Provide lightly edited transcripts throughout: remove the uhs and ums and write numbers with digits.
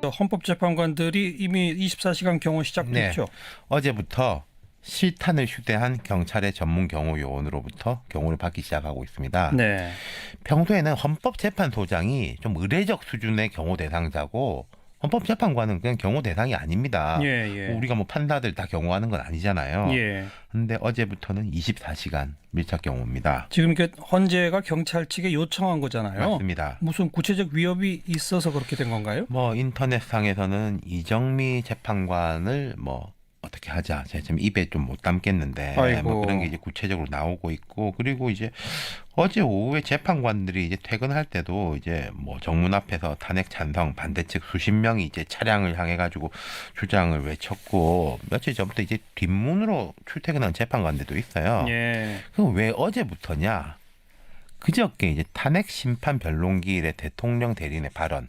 헌법재판관들이 이미 24시간 경호 시작됐죠. 어제부터 실탄을 휴대한 경찰의 전문 경호 요원으로부터 경호를 받기 시작하고 있습니다. 네. 평소에는 헌법재판소장이 좀 의례적 수준의 경호 대상자고 헌법재판관은 그냥 경호 대상이 아닙니다. 예. 우리가 뭐 판사들 다 경호하는 건 아니잖아요. 예. 근데 어제부터는 24시간 밀착 경호입니다. 지금 이렇게 헌재가 경찰 측에 요청한 거잖아요. 맞습니다. 무슨 구체적 위협이 있어서 그렇게 된 건가요? 뭐 인터넷상에서는 이정미 재판관을 뭐 어떻게 하자. 제가 지금 입에 좀 못 담겠는데 아이고. 뭐 그런 게 이제 구체적으로 나오고 있고, 그리고 이제 어제 오후에 재판관들이 이제 퇴근할 때도 이제 뭐 정문 앞에서 탄핵 찬성 반대 측 수십 명이 이제 차량을 향해 가지고 주장을 외쳤고, 며칠 전부터 이제 뒷문으로 출퇴근한 재판관들도 있어요. 예. 그럼 왜 어제부터냐? 그저께 이제 탄핵 심판 변론기일에 대통령 대리인의 발언,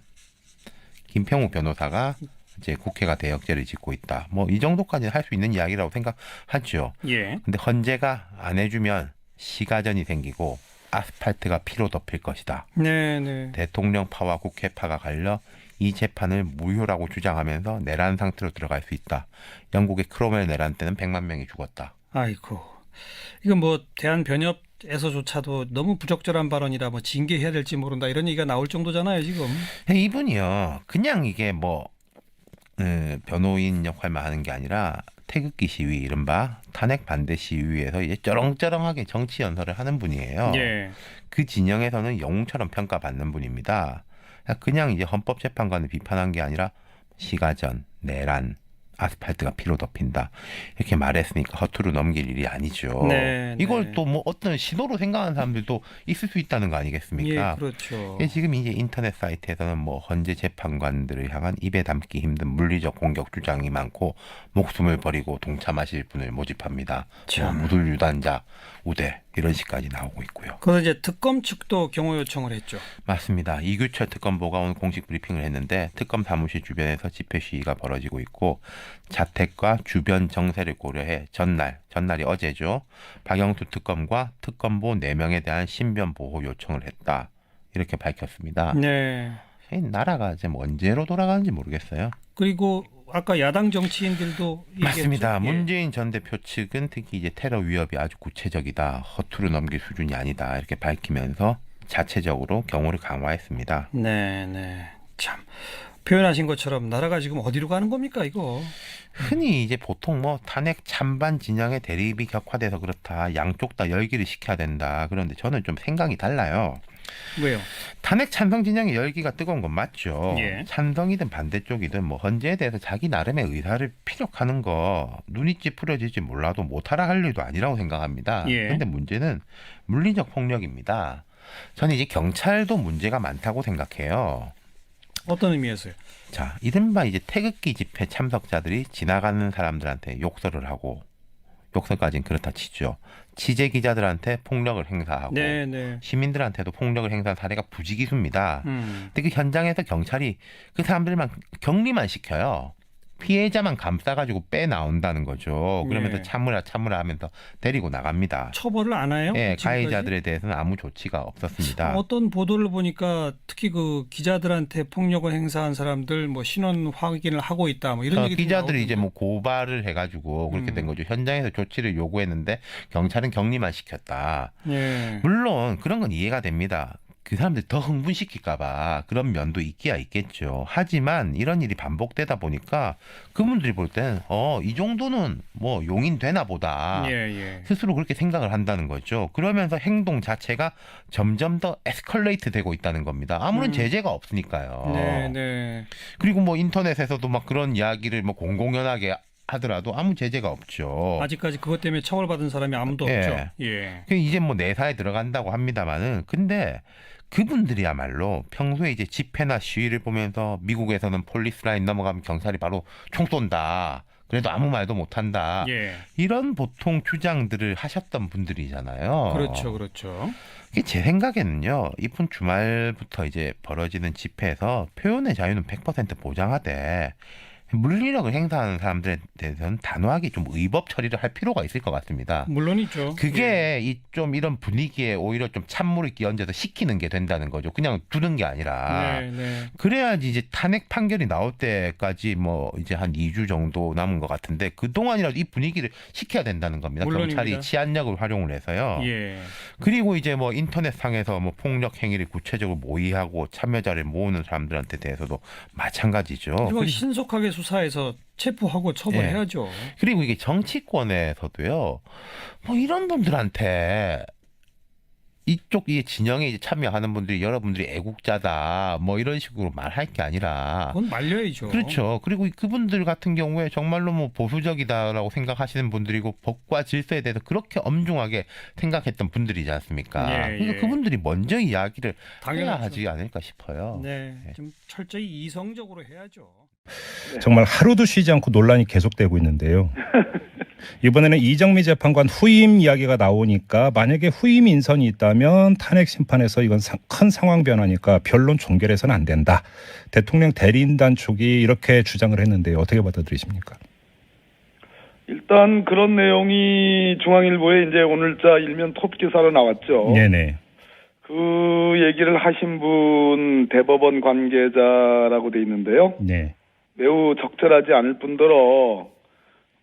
김평욱 변호사가 이제 국회가 대역죄를 짓고 있다. 뭐 이 정도까지는 할 수 있는 이야기라고 생각하죠. 예. 근데 헌재가 안 해주면 시가전이 생기고 아스팔트가 피로 덮일 것이다. 네. 대통령파와 국회파가 갈려 이 재판을 무효라고 주장하면서 내란 상태로 들어갈 수 있다. 영국의 크로멜 내란 때는 100만 명이 죽었다. 아이고. 이건 뭐 대한변협에서조차도 너무 부적절한 발언이라 뭐 징계해야 될지 모른다 이런 얘기가 나올 정도잖아요, 지금. 이분이요. 그냥 이게 뭐 변호인 역할만 하는 게 아니라 태극기 시위, 이른바 탄핵 반대 시위에서 이제 쩌렁쩌렁하게 정치 연설을 하는 분이에요. 예. 그 진영에서는 영웅처럼 평가받는 분입니다. 그냥 이제 헌법재판관을 비판한 게 아니라 시가전, 내란, 아스팔트가 피로 덮인다 이렇게 말했으니까 허투루 넘길 일이 아니죠. 네. 이걸 또 뭐 어떤 시도로 생각하는 사람들도 있을 수 있다는 거 아니겠습니까? 예, 그렇죠. 지금 이제 인터넷 사이트에서는 뭐 헌재 재판관들을 향한 입에 담기 힘든 물리적 공격 주장이 많고 목숨을 버리고 동참하실 분을 모집합니다. 참. 무술 유단자 우대 이런 식까지 나오고 있고요. 그래서 이제 특검 측도 경호 요청을 했죠. 맞습니다. 이규철 특검보가 오늘 공식 브리핑을 했는데 특검 사무실 주변에서 집회 시위가 벌어지고 있고 자택과 주변 정세를 고려해 전날이 어제죠. 박영수 특검과 특검보 4명에 대한 신변 보호 요청을 했다. 이렇게 밝혔습니다. 네. 나라가 지금 언제로 돌아가는지 모르겠어요. 그리고 아까 야당 정치인들도 맞습니다. 얘기했죠. 예. 문재인 전 대표 측은 특히 이제 테러 위협이 아주 구체적이다, 허투루 넘길 수준이 아니다 이렇게 밝히면서 자체적으로 경호를 강화했습니다. 네. 참 표현하신 것처럼 나라가 지금 어디로 가는 겁니까 이거? 흔히 이제 보통 뭐 탄핵 찬반 진영의 대립이 격화돼서 그렇다, 양쪽 다 열기를 식혀야 된다. 그런데 저는 좀 생각이 달라요. 왜요? 탄핵 찬성 진영의 열기가 뜨거운 건 맞죠. 예. 찬성이든 반대쪽이든 뭐 헌재에 대해서 자기 나름의 의사를 피력하는 거 눈이 찌푸려질지 몰라도 못하라 할 일도 아니라고 생각합니다. 예. 근데 문제는 물리적 폭력입니다. 저는 이제 경찰도 문제가 많다고 생각해요. 어떤 의미에서요? 자, 이른바 이제 태극기 집회 참석자들이 지나가는 사람들한테 욕설을 하고, 욕설까지는 그렇다 치죠. 취재 기자들한테 폭력을 행사하고, 네. 시민들한테도 폭력을 행사한 사례가 부지기수입니다. 음. 근데 그 현장에서 경찰이 그 사람들만 격리만 시켜요. 피해자만 감싸가지고 빼 나온다는 거죠. 그러면서 네. 참으라 하면서 데리고 나갑니다. 처벌을 안 해요? 예, 지금까지? 가해자들에 대해서는 아무 조치가 없었습니다. 어떤 보도를 보니까 특히 그 기자들한테 폭력을 행사한 사람들 뭐 신원 확인을 하고 있다 뭐 이런 얘기 기자들이 이제 뭐 고발을 해가지고 그렇게 된 거죠. 현장에서 조치를 요구했는데 경찰은 격리만 시켰다. 예. 물론 그런 건 이해가 됩니다. 그 사람들 더 흥분시킬까봐 그런 면도 있기야 있겠죠. 하지만 이런 일이 반복되다 보니까 그분들이 볼 땐 이 정도는 뭐 용인 되나 보다. 예. 스스로 그렇게 생각을 한다는 거죠. 그러면서 행동 자체가 점점 더 에스컬레이트 되고 있다는 겁니다. 아무런 제재가 없으니까요. 네. 그리고 뭐 인터넷에서도 막 그런 이야기를 뭐 공공연하게 하더라도 아무 제재가 없죠. 아직까지 그것 때문에 처벌받은 사람이 아무도 예. 없죠. 예. 이제 뭐 내사에 들어간다고 합니다만은, 근데 그분들이야말로 평소에 이제 집회나 시위를 보면서 미국에서는 폴리스 라인 넘어가면 경찰이 바로 총 쏜다, 그래도 아무 말도 못한다, 예. 이런 보통 주장들을 하셨던 분들이잖아요. 그렇죠. 이게 제 생각에는요, 이번 주말부터 이제 벌어지는 집회에서 표현의 자유는 100% 보장하되 물리력을 행사하는 사람들에 대해서는 단호하게 좀 의법 처리를 할 필요가 있을 것 같습니다. 물론이죠. 그게 좀 이런 분위기에 오히려 좀 찬물을 끼얹어서 식히는 게 된다는 거죠. 그냥 두는 게 아니라. 네, 네. 그래야지 이제 탄핵 판결이 나올 때까지 뭐 이제 한 2주 정도 남은 것 같은데 그 동안이라도 이 분위기를 식혀야 된다는 겁니다. 물론입니다. 경찰이 치안력을 활용을 해서요. 예. 그리고 이제 뭐 인터넷 상에서 뭐 폭력 행위를 구체적으로 모의하고 참여자를 모으는 사람들한테 대해서도 마찬가지죠. 이건 신속하게 수사해서 체포하고 처벌해야죠. 그리고 이게 정치권에서도요. 뭐 이런 분들한테 이쪽 이 진영에 이제 참여하는 분들이 여러분들이 애국자다 뭐 이런 식으로 말할 게 아니라 그건 말려야죠. 그렇죠. 그리고 그분들 같은 경우에 정말로 뭐 보수적이다라고 생각하시는 분들이고 법과 질서에 대해서 그렇게 엄중하게 생각했던 분들이지 않습니까? 예, 그래서 예. 그분들이 먼저 이야기를 해야 당연하죠. 하지 않을까 싶어요. 네, 좀 철저히 이성적으로 해야죠. 정말 하루도 쉬지 않고 논란이 계속되고 있는데요. 이번에는 이정미 재판관 후임 이야기가 나오니까 만약에 후임 인선이 있다면 탄핵 심판에서 이건 큰 상황 변화니까 변론 종결해서는 안 된다. 대통령 대리인단 쪽이 이렇게 주장을 했는데요. 어떻게 받아들이십니까? 일단 그런 내용이 중앙일보에 이제 오늘자 일면 톱 기사로 나왔죠. 네네. 그 얘기를 하신 분 대법원 관계자라고 돼 있는데요. 네. 매우 적절하지 않을 뿐더러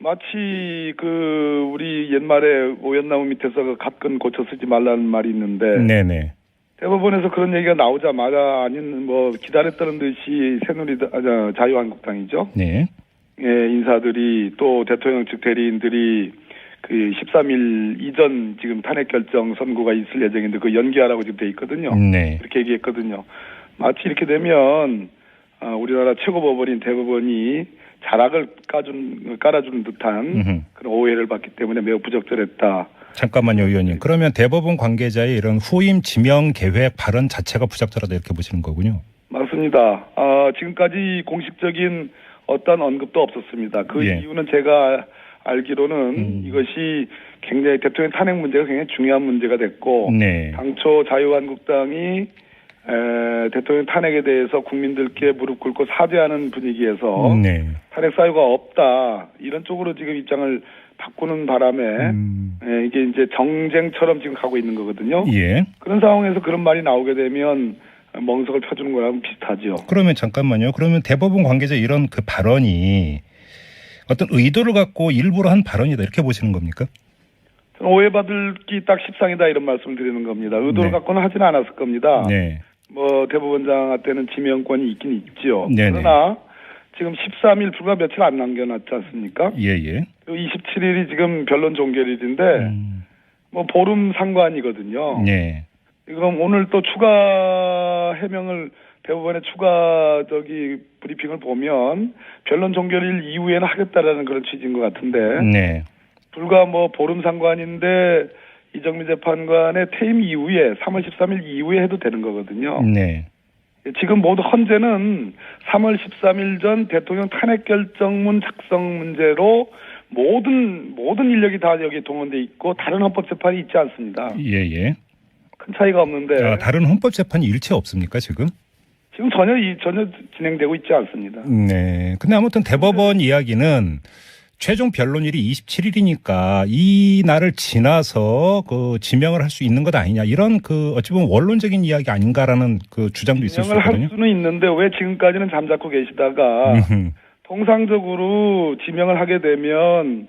마치 그 우리 옛말에 오얏나무 밑에서 그 갓근 고쳐 쓰지 말라는 말이 있는데 네네. 대법원에서 그런 얘기가 나오자마자 아닌 뭐 기다렸다는 듯이 자유한국당이죠. 네. 예, 인사들이 또 대통령 측 대리인들이 그 13일 이전 지금 탄핵 결정 선고가 있을 예정인데 그 연기하라고 지금 돼 있거든요. 네. 이렇게 얘기했거든요. 마치 이렇게 되면 우리나라 최고법원인 대법원이 자락을 깔아주는 듯한 그런 오해를 받기 때문에 매우 부적절했다. 잠깐만요, 의원님. 그러면 대법원 관계자의 이런 후임 지명 계획 발언 자체가 부적절하다 이렇게 보시는 거군요. 맞습니다. 지금까지 공식적인 어떤 언급도 없었습니다. 그 예. 이유는 제가 알기로는 이것이 굉장히 대통령 탄핵 문제가 굉장히 중요한 문제가 됐고 네. 당초 자유한국당이 대통령 탄핵에 대해서 국민들께 무릎 꿇고 사죄하는 분위기에서 네. 탄핵 사유가 없다 이런 쪽으로 지금 입장을 바꾸는 바람에 이게 이제 정쟁처럼 지금 가고 있는 거거든요. 예. 그런 상황에서 그런 말이 나오게 되면 멍석을 펴주는 거랑 비슷하죠. 그러면 잠깐만요. 그러면 대법원 관계자 이런 그 발언이 어떤 의도를 갖고 일부러 한 발언이다 이렇게 보시는 겁니까? 오해받을 기 딱 십상이다 이런 말씀을 드리는 겁니다. 의도를 네. 갖고는 하지는 않았을 겁니다. 네. 뭐 대법원장한테는 지명권이 있긴 있죠. 네네. 그러나 지금 13일 불과 며칠 안 남겨놨지 않습니까? 예예. 27일이 지금 변론 종결일인데 뭐 보름 상관이거든요. 네. 그럼 오늘 또 추가 해명을 대법원의 추가 브리핑을 보면 변론 종결일 이후에는 하겠다라는 그런 취지인 것 같은데 네. 불과 뭐 보름 상관인데 이정미 재판관의 퇴임 이후에 3월 13일 이후에 해도 되는 거거든요. 네. 지금 모두 헌재는 3월 13일 전 대통령 탄핵 결정문 작성 문제로 모든 인력이 다 여기 동원돼 있고 다른 헌법재판이 있지 않습니다. 예예. 큰 차이가 없는데 다른 헌법 재판이 일체 없습니까 지금? 지금 전혀 진행되고 있지 않습니다. 네. 근데 아무튼 대법원 이야기는 최종 변론일이 27일이니까 이 날을 지나서 그 지명을 할 수 있는 것 아니냐 이런 그 어찌 보면 원론적인 이야기 아닌가라는 그 주장도 있을 수 지명을 있거든요. 할 수는 있는데 왜 지금까지는 잠자코 계시다가 통상적으로 지명을 하게 되면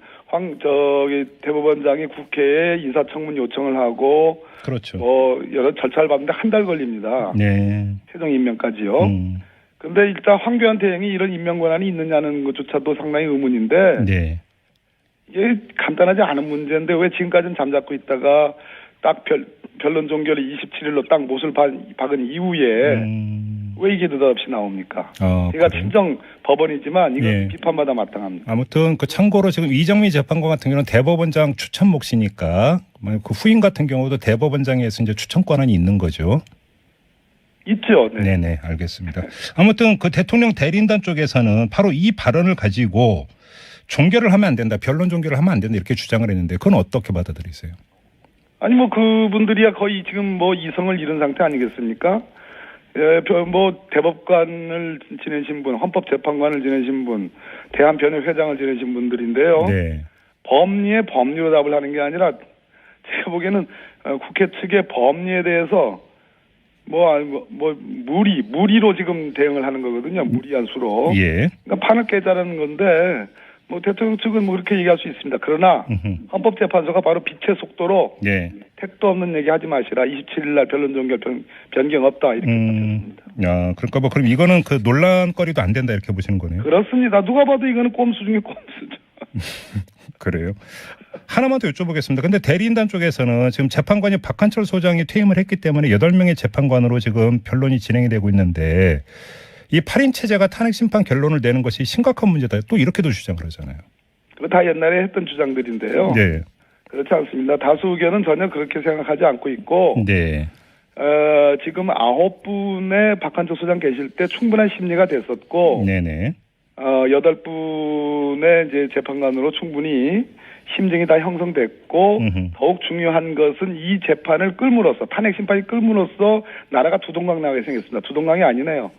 대법원장이 국회에 인사청문 요청을 하고 그렇죠. 여러 절차를 밟는데 한 달 걸립니다. 네. 최종 임명까지요. 근데 일단 황교안 대행이 이런 임명 권한이 있느냐는 것조차도 상당히 의문인데 네. 이게 간단하지 않은 문제인데 왜 지금까지는 잠자코 있다가 딱 변론 종결이 27일로 딱 못을 박은 이후에 왜 이게 느닷없이 나옵니까? 제가 그래요? 친정 법원이지만 이건 예. 비판마다 마땅합니다. 아무튼 그 참고로 지금 이정미 재판관 같은 경우는 대법원장 추천 몫이니까 그 후임 같은 경우도 대법원장에서 이제 추천 권한이 있는 거죠. 있죠. 네. 네네, 알겠습니다. 아무튼 그 대통령 대리인단 쪽에서는 바로 이 발언을 가지고 종결을 하면 안 된다, 변론 종결을 하면 안 된다 이렇게 주장을 했는데 그건 어떻게 받아들이세요? 아니 뭐 그분들이야 거의 지금 뭐 이성을 잃은 상태 아니겠습니까? 예, 뭐 대법관을 지내신 분, 헌법재판관을 지내신 분, 대한변협회장을 지내신 분들인데요. 네. 법리에 법리로 답을 하는 게 아니라 제가 보기에는 국회 측의 법리에 대해서 무리로 지금 대응을 하는 거거든요. 무리한 수로. 예. 그러니까 판을 깨자는 건데 뭐 대통령 측은 뭐 그렇게 얘기할 수 있습니다. 그러나 헌법재판소가 바로 빛의 속도로 예. 택도 없는 얘기 하지 마시라. 27일 날 변론 종결 변경 없다. 이렇게 밝혔습니다. 야, 그러니까 뭐 그럼 이거는 그 논란거리도 안 된다 이렇게 보시는 거네요. 그렇습니다. 누가 봐도 이거는 꼼수 중에 꼼수죠. 그래요. 하나만 더 여쭤보겠습니다. 근데 대리인단 쪽에서는 지금 재판관이 박한철 소장이 퇴임을 했기 때문에 8명의 재판관으로 지금 변론이 진행이 되고 있는데 이 8인 체제가 탄핵 심판 결론을 내는 것이 심각한 문제다. 또 이렇게도 주장을 하잖아요. 그거 다 옛날에 했던 주장들인데요. 네. 그렇지 않습니다. 다수 의견은 전혀 그렇게 생각하지 않고 있고 네. 지금 9분의 박한철 소장 계실 때 충분한 심리가 됐었고 네네. 8분의 이제 재판관으로 충분히 심증이 다 형성됐고 더욱 중요한 것은 이 재판을 끌므로써 탄핵 심판이 끌므로써 나라가 두 동강 나게 생겼습니다. 두 동강이 아니네요.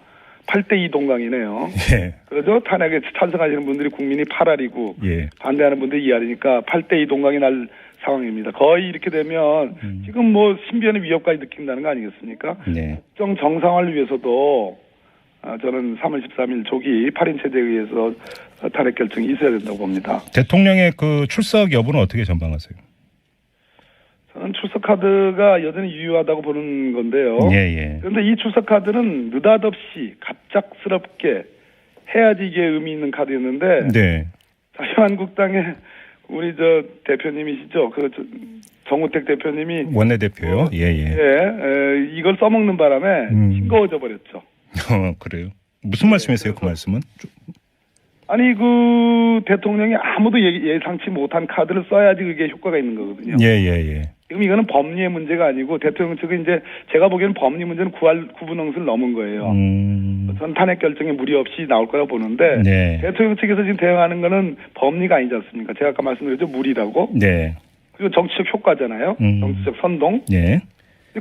8대2 동강이네요. 예. 그렇죠? 탄핵에 찬성하시는 분들이 국민이 8알이고 예. 반대하는 분들이 2알이니까 8대2 동강이 날 상황입니다. 거의 이렇게 되면 지금 뭐 신변의 위협까지 느낀다는 거 아니겠습니까? 네. 국정 정상화를 위해서도 저는 3월 13일 조기 8인 체제에 의해서 탄핵 결정이 있어야 된다고 봅니다. 대통령의 그 출석 여부는 어떻게 전망하세요? 저는 출석 카드가 여전히 유효하다고 보는 건데요. 예. 그런데 이 출석 카드는 느닷없이 갑작스럽게 해야지 이게 의미 있는 카드였는데 네. 자유한국당의 우리 저 대표님이시죠. 정우택 대표님이 원내대표요. 예. 이걸 써먹는 바람에 싱거워져 버렸죠. 그래요. 무슨 말씀이세요? 그 말씀은? 아니 그 대통령이 아무도 예상치 못한 카드를 써야지 그게 효과가 있는 거거든요. 예. 지금 이거는 법리의 문제가 아니고 대통령 측은 이제 제가 보기에는 법리 문제는 구분응수를 넘은 거예요. 전 탄핵 결정에 무리 없이 나올 거라고 보는데 네. 대통령 측에서 지금 대응하는 거는 법리가 아니지 않습니까? 제가 아까 말씀드렸죠. 무리라고. 네. 그리고 정치적 효과잖아요. 정치적 선동. 예.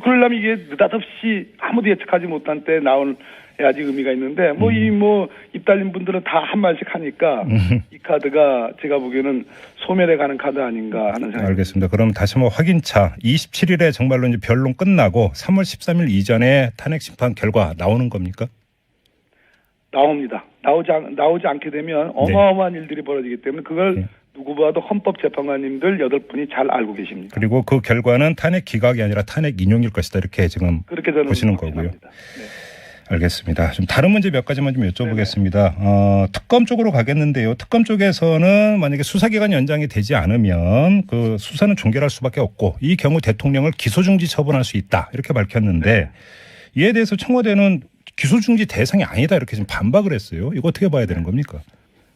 그러려면 이게 느닷없이 아무도 예측하지 못한 때 나올야지 의미가 있는데 입 달린 분들은 다 한 말씩 하니까 이 카드가 제가 보기에는 소멸해 가는 카드 아닌가 하는 생각이 알겠습니다. 그럼 다시 한번 확인차 27일에 정말로 이제 변론 끝나고 3월 13일 이전에 탄핵 심판 결과 나오는 겁니까? 나옵니다. 나오지 않게 되면 어마어마한 일들이 벌어지기 때문에 그걸 누구보다도 헌법재판관님들 8분이 잘 알고 계십니다. 그리고 그 결과는 탄핵 기각이 아니라 탄핵 인용일 것이다 이렇게 지금 그렇게 저는 보시는 거고요. 네. 알겠습니다. 좀 다른 문제 몇 가지만 좀 여쭤보겠습니다. 특검 쪽으로 가겠는데요. 특검 쪽에서는 만약에 수사기간 연장이 되지 않으면 그 수사는 종결할 수밖에 없고 이 경우 대통령을 기소중지 처분할 수 있다 이렇게 밝혔는데 이에 대해서 청와대는 기소중지 대상이 아니다 이렇게 지금 반박을 했어요. 이거 어떻게 봐야 되는 겁니까?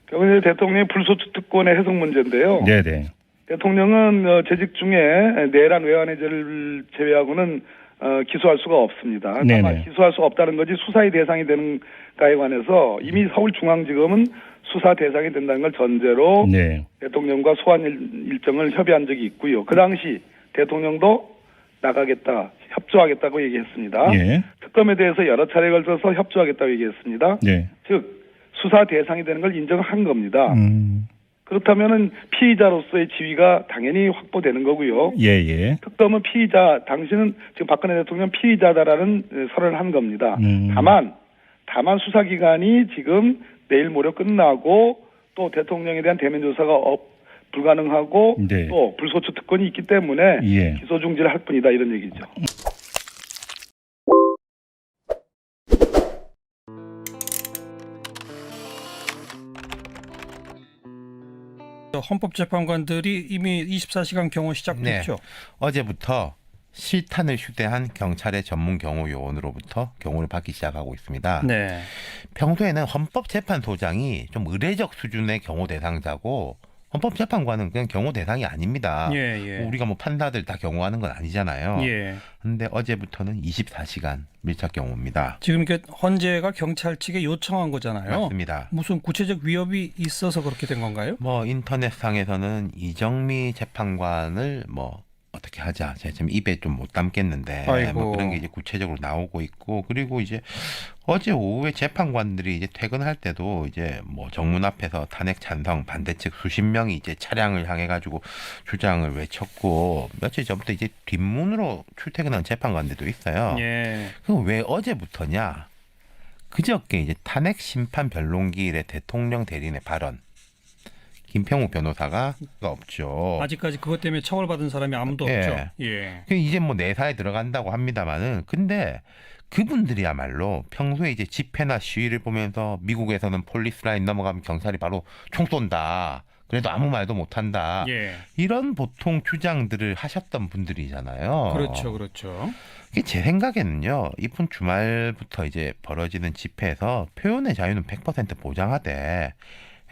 결국 대통령의 불소추 특권의 해석 문제인데요. 네네. 대통령은 재직 중에 내란 외환해제를 제외하고는 기소할 수가 없습니다. 다만 기소할 수 없다는 거지 수사의 대상이 되는가에 관해서 이미 서울중앙지검은 수사 대상이 된다는 걸 전제로 대통령과 소환 일정을 협의한 적이 있고요. 그 당시 대통령도 나가겠다, 협조하겠다고 얘기했습니다. 특검에 대해서 여러 차례 걸쳐서 협조하겠다고 얘기했습니다. 즉 수사 대상이 되는 걸 인정한 겁니다. 그렇다면은 피의자로서의 지위가 당연히 확보되는 거고요. 특검은 당신은 지금 박근혜 대통령 피의자다라는 선언을 한 겁니다. 다만 수사기간이 지금 내일 모레 끝나고 또 대통령에 대한 대면 조사가 불가능하고 또 불소추 특권이 있기 때문에 기소 중지를 할 뿐이다 이런 얘기죠. 헌법재판관들이 이미 24시간 경호 시작됐죠. 어제부터 실탄을 휴대한 경찰의 전문 경호 요원으로부터 경호를 받기 시작하고 있습니다. 평소에는 헌법재판소장이 좀 의례적 수준의 경호 대상자고 헌법재판관은 그냥 경호 대상이 아닙니다. 우리가 뭐 판사들 다 경호하는 건 아니잖아요. 그런데 어제부터는 24시간 밀착 경호입니다. 지금 헌재가 경찰 측에 요청한 거잖아요. 맞습니다. 무슨 구체적 위협이 있어서 그렇게 된 건가요? 인터넷상에서는 이정미 재판관을 어떻게 하자. 제가 지금 입에 좀 못 담겠는데 아이고. 뭐 그런 게 이제 구체적으로 나오고 있고 그리고 이제 어제 오후에 재판관들이 이제 퇴근할 때도 이제 뭐 정문 앞에서 탄핵 찬성 반대 측 수십 명이 이제 차량을 향해 가지고 주장을 외쳤고 며칠 전부터 이제 뒷문으로 출퇴근한 재판관들도 있어요. 예. 그럼 왜 어제부터냐? 그저께 이제 탄핵 심판 변론기일에 대통령 대리인의 발언. 김평욱 변호사가 없죠. 아직까지 그것 때문에 처벌받은 사람이 아무도 예. 없죠. 예. 이제 뭐 내사에 들어간다고 합니다만은 근데 그분들이야말로 평소에 이제 집회나 시위를 보면서 미국에서는 폴리스 라인 넘어가면 경찰이 바로 총 쏜다. 그래도 아무 말도 못 한다. 예. 이런 보통 주장들을 하셨던 분들이잖아요. 그렇죠. 그렇죠. 이게 제 생각에는요. 이번 주말부터 이제 벌어지는 집회에서 표현의 자유는 100% 보장하되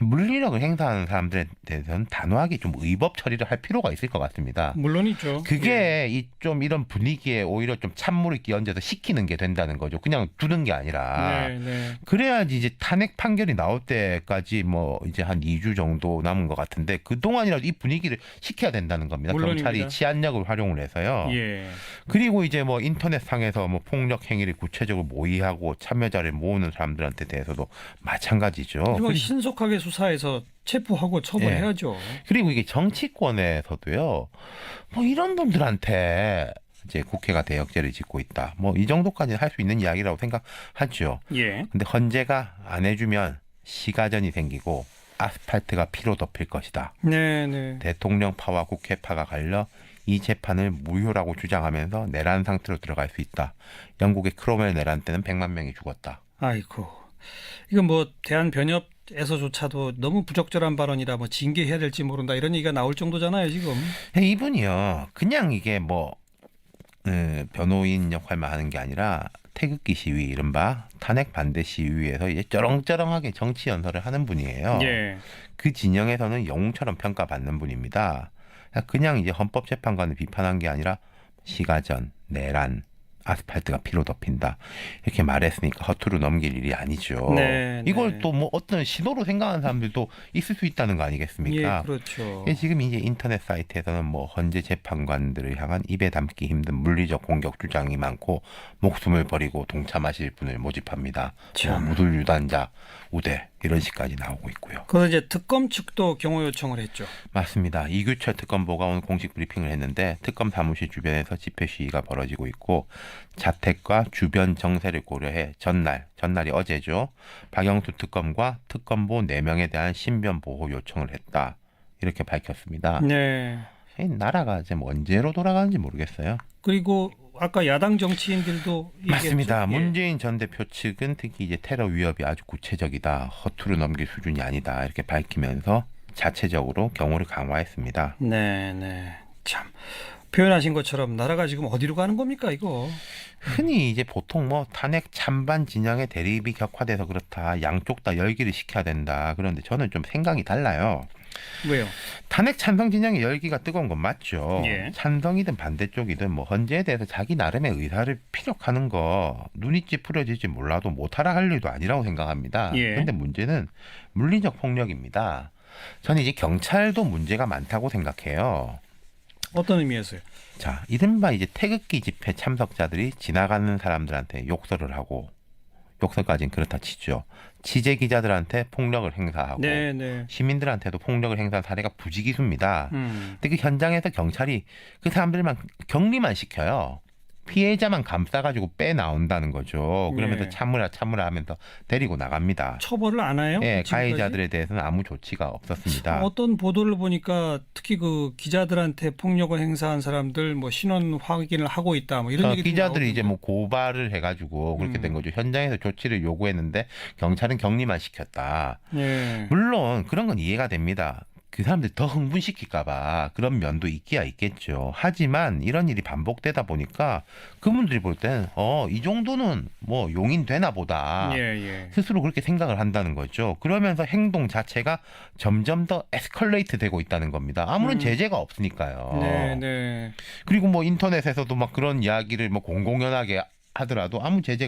물리력을 행사하는 사람들에 대해서는 단호하게 좀 의법 처리를 할 필요가 있을 것 같습니다. 물론이죠. 그게 좀 이런 분위기에 오히려 좀 찬물을 끼얹어서 식히는 게 된다는 거죠. 그냥 두는 게 아니라. 네, 네. 그래야지 이제 탄핵 판결이 나올 때까지 뭐 이제 한 2주 정도 남은 것 같은데 그동안이라도 이 분위기를 식혀야 된다는 겁니다. 물론입니다. 경찰이 치안력을 활용을 해서요. 예. 그리고 이제 뭐 인터넷상에서 뭐 폭력 행위를 구체적으로 모의하고 참여자를 모으는 사람들한테 대해서도 마찬가지죠. 이건 신속하게 수사해서 체포하고 처벌해야죠. 그리고 이게 정치권에서도요. 뭐 이런 분들한테 이제 국회가 대역죄를 짓고 있다. 뭐 이 정도까지는 할 수 있는 이야기라고 생각하죠. 예. 근데 헌재가 안 해주면 시가전이 생기고 아스팔트가 피로 덮일 것이다. 네, 네. 대통령파와 국회파가 갈려 이 재판을 무효라고 주장하면서 내란 상태로 들어갈 수 있다. 영국의 크로멜 내란 때는 100만 명이 죽었다. 아이고. 이건 뭐 대한변협에서조차도 너무 부적절한 발언이라 뭐 징계해야 될지 모른다 이런 얘기가 나올 정도잖아요, 지금. 이분이요. 그냥 이게 뭐 변호인 역할만 하는 게 아니라 태극기 시위 이른바 탄핵 반대 시위에서 이제 쩌렁쩌렁하게 정치 연설을 하는 분이에요. 예. 그 진영에서는 영웅처럼 평가받는 분입니다. 그냥 이제 헌법재판관을 비판한 게 아니라 시가전, 내란, 아스팔트가 피로 덮인다. 이렇게 말했으니까 허투루 넘길 일이 아니죠. 네, 이걸 네. 또 뭐 어떤 시도로 생각하는 사람들도 있을 수 있다는 거 아니겠습니까? 예, 그렇죠. 지금 이제 인터넷 사이트에서는 뭐 헌재 재판관들을 향한 입에 담기 힘든 물리적 공격 주장이 많고 목숨을 버리고 동참하실 분을 모집합니다. 뭐 참. 무술 유단자 우대 이런 식까지 나오고 있고요. 그래서 이제 특검 측도 경호 요청을 했죠. 맞습니다. 이규철 특검보가 오늘 공식 브리핑을 했는데 특검 사무실 주변에서 집회 시위가 벌어지고 있고 자택과 주변 정세를 고려해 전날이 어제죠. 박영수 특검과 특검보 4명에 대한 신변 보호 요청을 했다. 이렇게 밝혔습니다. 네. 이 나라가 지금 언제로 돌아가는지 모르겠어요. 그리고 아까 야당 정치인들도 맞습니다. 얘기했죠. 예. 문재인 전 대표 측은 특히 이제 테러 위협이 아주 구체적이다. 허투루 넘길 수준이 아니다. 이렇게 밝히면서 자체적으로 경호를 강화했습니다. 네, 네. 참 표현하신 것처럼 나라가 지금 어디로 가는 겁니까, 이거? 흔히 이제 보통 뭐 탄핵 찬반 진영의 대립이 격화돼서 그렇다. 양쪽 다 열기를 식혀야 된다. 그런데 저는 좀 생각이 달라요. 왜요? 탄핵 찬성 진영의 열기가 뜨거운 건 맞죠. 예. 찬성이든 반대쪽이든 뭐 헌재에 대해서 자기 나름의 의사를 피력하는 거 눈이 찌푸려질지 몰라도 못하라 할 일도 아니라고 생각합니다. 예. 그런데 문제는 물리적 폭력입니다. 저는 이제 경찰도 문제가 많다고 생각해요. 어떤 의미에서요? 자, 이른바 이제 태극기 집회 참석자들이 지나가는 사람들한테 욕설을 하고 욕설까지는 그렇다 치죠. 취재 기자들한테 폭력을 행사하고 네, 네. 시민들한테도 폭력을 행사한 사례가 부지기수입니다. 음. 근데 그 현장에서 경찰이 그 사람들만 격리만 시켜요. 피해자만 감싸가지고 빼 나온다는 거죠. 그러면서 네. 참으라 하면서 데리고 나갑니다. 처벌을 안 해요? 예, 지금까지? 가해자들에 대해서는 아무 조치가 없었습니다. 어떤 보도를 보니까 특히 그 기자들한테 폭력을 행사한 사람들 뭐 신원 확인을 하고 있다 뭐 이런 얘기 기자들이 이제 뭐 고발을 해가지고 그렇게 음. 된 거죠. 현장에서 조치를 요구했는데 경찰은 격리만 시켰다. 예. 물론 그런 건 이해가 됩니다. 그 사람들 더 흥분시킬까봐 그런 면도 있기야 있겠죠. 하지만 이런 일이 반복되다 보니까 그분들이 볼 때는 이 정도는 뭐 용인 되나 보다. 예, 예. 스스로 그렇게 생각을 한다는 거죠. 그러면서 행동 자체가 점점 더 에스컬레이트 되고 있다는 겁니다. 아무런 제재가 없으니까요. 네, 네. 그리고 뭐 인터넷에서도 막 그런 이야기를 뭐 공공연하게 하더라도 아무 제재